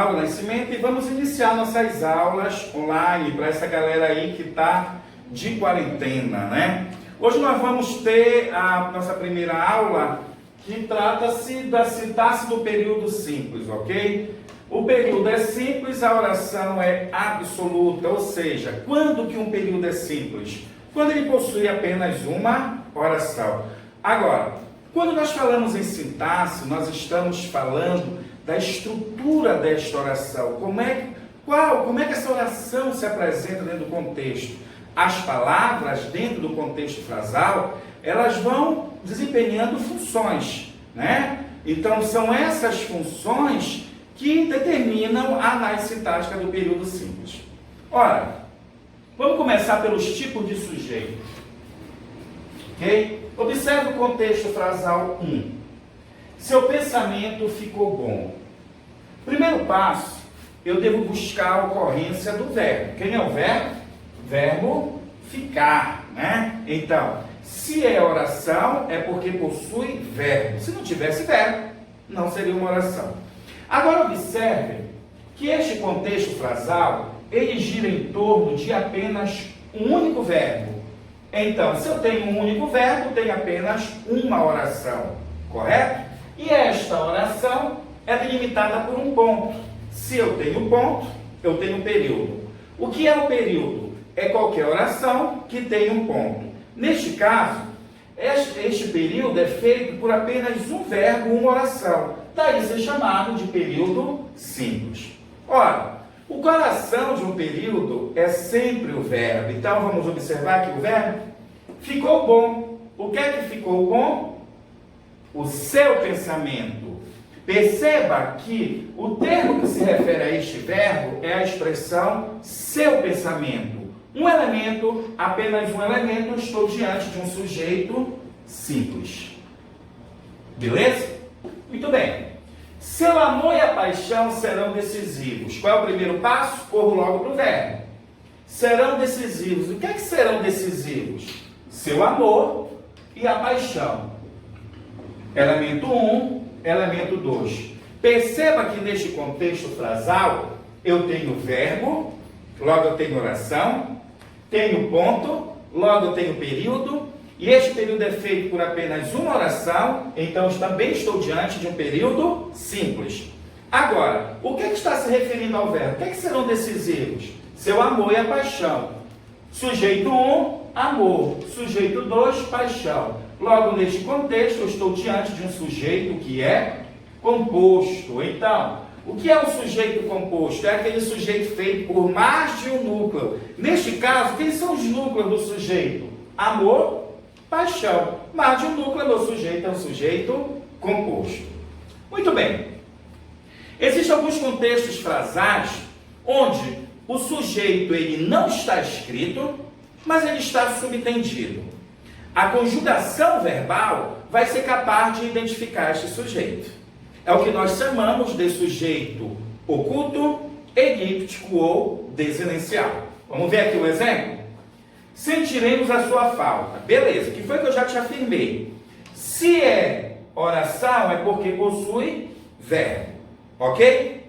Mauro Nascimento e vamos iniciar nossas aulas online para essa galera aí que está de quarentena, né? Hoje nós vamos ter a nossa primeira aula que trata-se da sintaxe do período simples, ok? O período é simples, a oração é absoluta, ou seja, quando que um período é simples? Quando ele possui apenas uma oração. Agora, quando nós falamos em sintaxe, nós estamos falando da estrutura desta oração. Como é que essa oração se apresenta dentro do contexto? As palavras dentro do contexto frasal, elas vão desempenhando funções, né? Então, são essas funções que determinam a análise sintática do período simples. Ora, vamos começar pelos tipos de sujeito. Ok? Observe o contexto frasal 1. Seu pensamento ficou bom. Primeiro passo, eu devo buscar a ocorrência do verbo. Quem é o verbo? Verbo ficar, né? Então, se é oração, é porque possui verbo. Se não tivesse verbo, não seria uma oração. Agora observe que este contexto frasal, ele gira em torno de apenas um único verbo. Então, se eu tenho um único verbo, tem apenas uma oração, correto? E esta oração é delimitada por um ponto. Se eu tenho ponto, eu tenho período. O que é o período? É qualquer oração que tem um ponto. Neste caso, este período é feito por apenas um verbo, uma oração. Daí ser chamado de período simples. Ora, o coração de um período é sempre o verbo. Então, vamos observar que o verbo ficou bom. O que é que ficou bom? O seu pensamento. Perceba que o termo que se refere a este verbo é a expressão seu pensamento. Um elemento, apenas um elemento, estou diante de um sujeito simples. Beleza? Muito bem. Seu amor e a paixão serão decisivos. Qual é o primeiro passo? Corro logo para o verbo. Serão decisivos. O que é que serão decisivos? Seu amor e a paixão. Elemento 1, elemento 2. Perceba que neste contexto frasal, eu tenho verbo, logo eu tenho oração, tenho ponto, logo eu tenho período, e este período é feito por apenas uma oração, então também estou diante de um período simples. Agora, o que é que está se referindo ao verbo? O que é que serão decisivos? Seu amor e a paixão. Sujeito 1, amor. Sujeito 2, paixão. Logo, neste contexto, eu estou diante de um sujeito que é composto. Então, o que é um sujeito composto? É aquele sujeito feito por mais de um núcleo. Neste caso, quem são os núcleos do sujeito? Amor, paixão. Mais de um núcleo do sujeito é um sujeito composto. Muito bem. Existem alguns contextos frasais onde o sujeito ele não está escrito, mas ele está subentendido. A conjugação verbal vai ser capaz de identificar este sujeito. É o que nós chamamos de sujeito oculto, elíptico ou desinencial. Vamos ver aqui o exemplo? Sentiremos a sua falta. Beleza, que foi que eu já te afirmei. Se é oração, é porque possui verbo. Ok?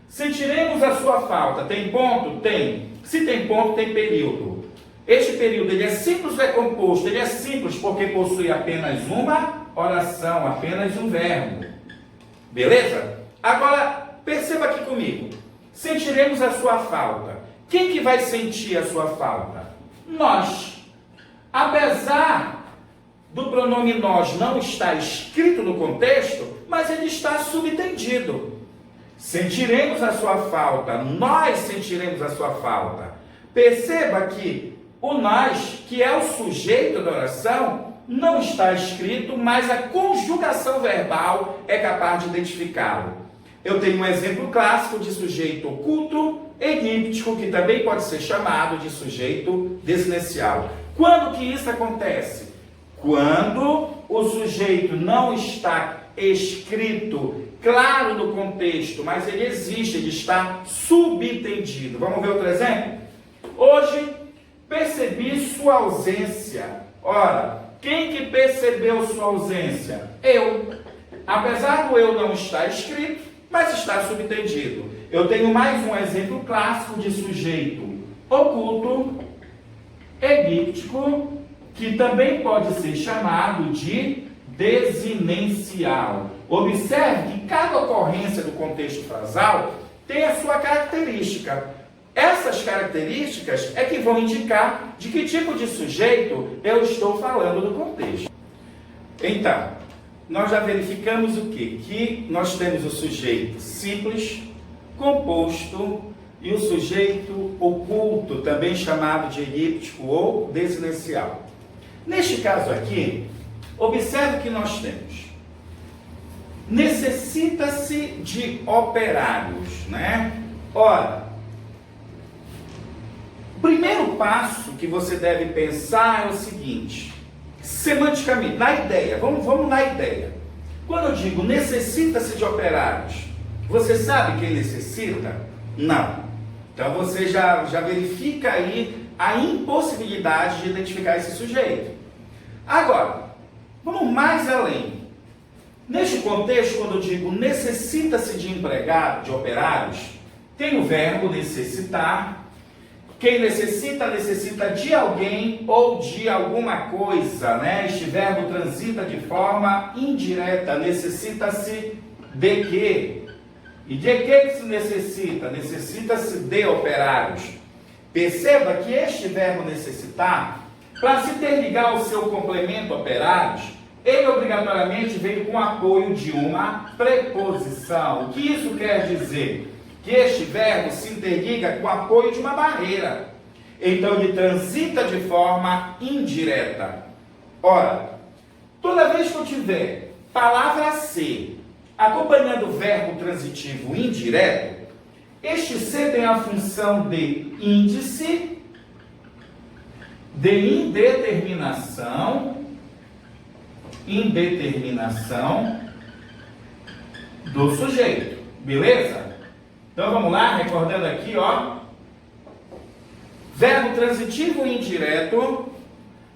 Sentiremos a sua falta. Tem ponto? Tem. Se tem ponto, tem período. Este período ele é simples ou é composto? Ele é simples porque possui apenas uma oração, apenas um verbo. Beleza? Agora, perceba aqui comigo. Sentiremos a sua falta. Quem que vai sentir a sua falta? Nós. Apesar do pronome nós não estar escrito no contexto, mas ele está subentendido. Sentiremos a sua falta. Nós sentiremos a sua falta. Perceba que o nós, que é o sujeito da oração, não está escrito, mas a conjugação verbal é capaz de identificá-lo. Eu tenho um exemplo clássico de sujeito oculto, elíptico, que também pode ser chamado de sujeito desinencial. Quando que isso acontece? Quando o sujeito não está escrito, claro no contexto, mas ele existe, ele está subentendido. Vamos ver outro exemplo? Hoje, percebi sua ausência. Ora, quem que percebeu sua ausência? Eu. Apesar do eu não estar escrito, mas está subentendido. Eu tenho mais um exemplo clássico de sujeito oculto, elíptico, que também pode ser chamado de desinencial. Observe que cada ocorrência do contexto frasal tem a sua característica. Essas características é que vão indicar de que tipo de sujeito eu estou falando do contexto. Então, nós já verificamos o quê? Que nós temos o sujeito simples, composto e o sujeito oculto, também chamado de elíptico ou desinencial. Neste caso aqui, observe que nós temos. Necessita-se de operários, né? Ora, o primeiro passo que você deve pensar é o seguinte, semanticamente, na ideia, vamos na ideia. Quando eu digo necessita-se de operários, você sabe quem necessita? Não. Então você já verifica aí a impossibilidade de identificar esse sujeito. Agora, vamos mais além. Neste contexto, quando eu digo necessita-se de empregado, de operários, tem o verbo necessitar. Quem necessita, necessita de alguém ou de alguma coisa, né? Este verbo transita de forma indireta, necessita-se de quê? E de que se necessita? Necessita-se de operários. Perceba que este verbo necessitar, para se interligar ao seu complemento operários, ele obrigatoriamente vem com apoio de uma preposição. O que isso quer dizer? Que este verbo se interliga com o apoio de uma barreira. Então, ele transita de forma indireta. Ora, toda vez que eu tiver palavra ser acompanhando o verbo transitivo indireto, este ser tem a função de índice, de indeterminação do sujeito. Beleza? Então vamos lá, recordando aqui, ó. Verbo transitivo indireto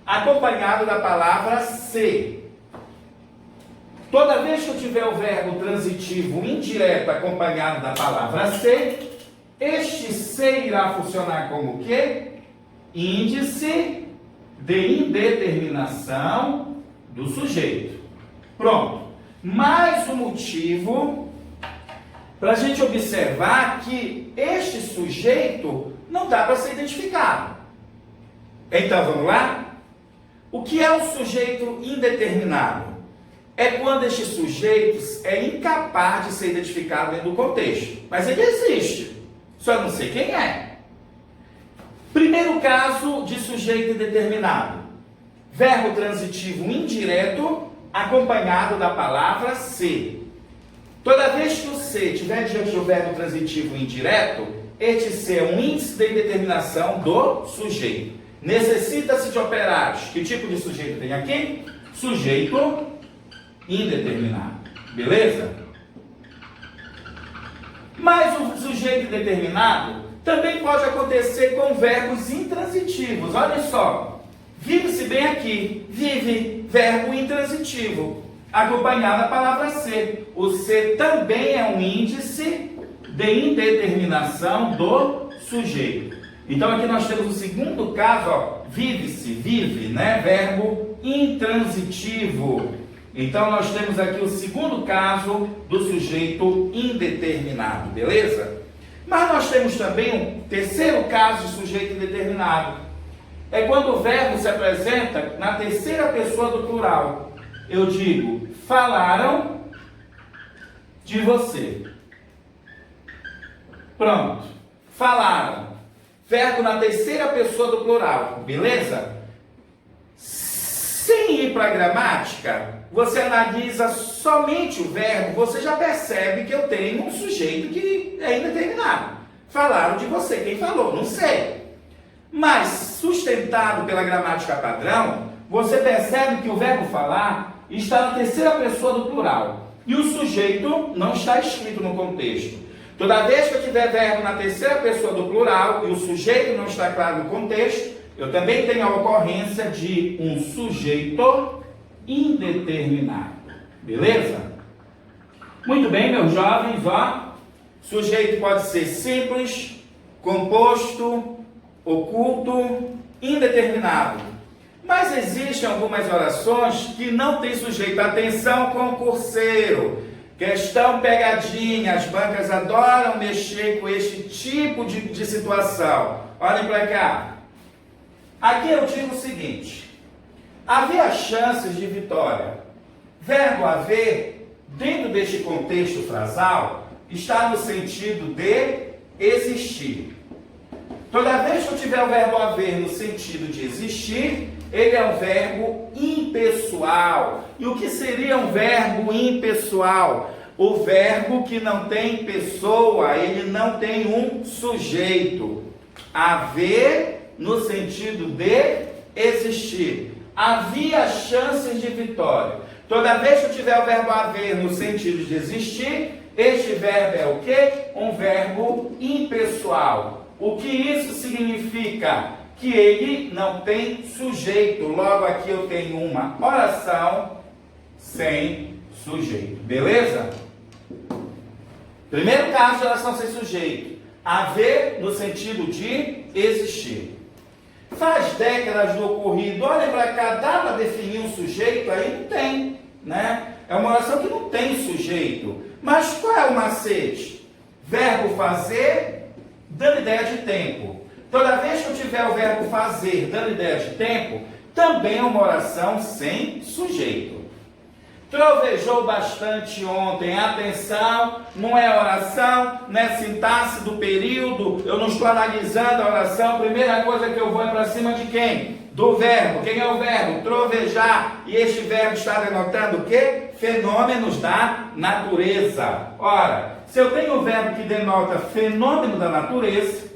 acompanhado da palavra ser. Toda vez que eu tiver o verbo transitivo indireto acompanhado da palavra ser, este ser irá funcionar como o quê? Índice de indeterminação do sujeito. Pronto. Mais um motivo para a gente observar que este sujeito não dá para ser identificado. Então, vamos lá? O que é o sujeito indeterminado? É quando este sujeito é incapaz de ser identificado dentro do contexto. Mas ele existe, só não sei quem é. Primeiro caso de sujeito indeterminado. Verbo transitivo indireto acompanhado da palavra ser. Toda vez que o ser estiver diante do verbo transitivo indireto, este ser é um índice de indeterminação do sujeito. Necessita-se de operários. Que tipo de sujeito tem aqui? Sujeito indeterminado. Beleza? Mas o sujeito indeterminado também pode acontecer com verbos intransitivos. Olha só. Vive-se bem aqui. Vive, verbo intransitivo, acompanhado da palavra ser. O ser também é um índice de indeterminação do sujeito. Então aqui nós temos o segundo caso, ó, vive-se, vive, né? Verbo intransitivo. Então nós temos aqui o segundo caso do sujeito indeterminado, beleza? Mas nós temos também um terceiro caso de sujeito indeterminado. É quando o verbo se apresenta na terceira pessoa do plural. Eu digo, falaram de você. Pronto. Falaram. Verbo na terceira pessoa do plural. Beleza? Sem ir para a gramática, você analisa somente o verbo, você já percebe que eu tenho um sujeito que é indeterminado. Falaram de você. Quem falou? Não sei. Mas, sustentado pela gramática padrão, você percebe que o verbo falar está na terceira pessoa do plural. E o sujeito não está escrito no contexto. Toda vez que eu tiver verbo na terceira pessoa do plural e o sujeito não está claro no contexto, eu também tenho a ocorrência de um sujeito indeterminado. Beleza? Muito bem, meus jovens, ó. Sujeito pode ser simples, composto, oculto, indeterminado. Mas existem algumas orações que não têm sujeito. Atenção, concurseiro. Questão pegadinha. As bancas adoram mexer com este tipo de situação. Olhem para cá. Aqui eu digo o seguinte. Havia chances de vitória. Verbo haver, dentro deste contexto frasal, está no sentido de existir. Toda vez que eu tiver o verbo haver no sentido de existir, ele é um verbo impessoal. E o que seria um verbo impessoal? O verbo que não tem pessoa, ele não tem um sujeito. Haver no sentido de existir. Havia chances de vitória. Toda vez que eu tiver o verbo haver no sentido de existir, este verbo é o quê? Um verbo impessoal. O que isso significa? Que ele não tem sujeito. Logo aqui eu tenho uma oração sem sujeito. Beleza? Primeiro caso de oração sem sujeito. Haver no sentido de existir. Faz décadas do ocorrido. Olha para cá, dá para definir um sujeito? Aí não tem, né? É uma oração que não tem sujeito. Mas qual é o macete? Verbo fazer, dando ideia de tempo. Toda vez que eu tiver o verbo fazer, dando ideia de tempo, também é uma oração sem sujeito. Trovejou bastante ontem. Atenção, não é oração, não é sintaxe do período. Eu não estou analisando a oração. Primeira coisa que eu vou é para cima de quem? Do verbo. Quem é o verbo? Trovejar. E este verbo está denotando o quê? Fenômenos da natureza. Ora, se eu tenho um verbo que denota fenômeno da natureza,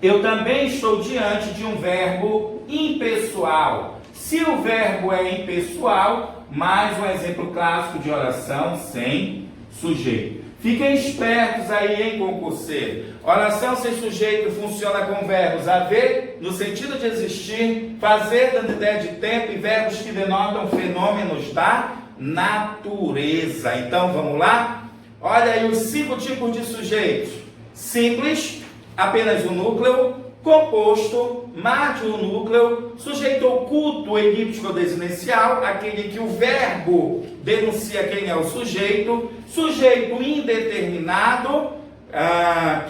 eu também estou diante de um verbo impessoal. Se o verbo é impessoal, mais um exemplo clássico de oração sem sujeito. Fiquem espertos aí, hein, concurseiro. Oração sem sujeito funciona com verbos haver, no sentido de existir, fazer, dando ideia de tempo, e verbos que denotam fenômenos da natureza. Então, vamos lá? Olha aí os 5 tipos de sujeitos. Simples, apenas um núcleo. Composto, mais de um núcleo. Sujeito oculto, elíptico ou desinencial, aquele que o verbo denuncia quem é o sujeito. Sujeito indeterminado,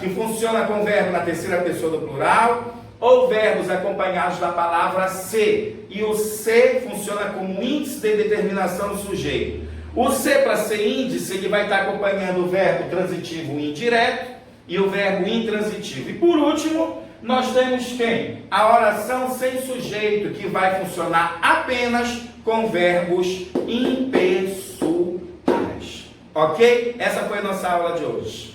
que funciona com verbo na terceira pessoa do plural, ou verbos acompanhados da palavra ser. E o ser funciona como índice de determinação do sujeito. O ser, para ser índice, ele vai estar acompanhando o verbo transitivo indireto e o verbo intransitivo. E por último, nós temos quem? A oração sem sujeito, que vai funcionar apenas com verbos impessoais. Ok? Essa foi a nossa aula de hoje.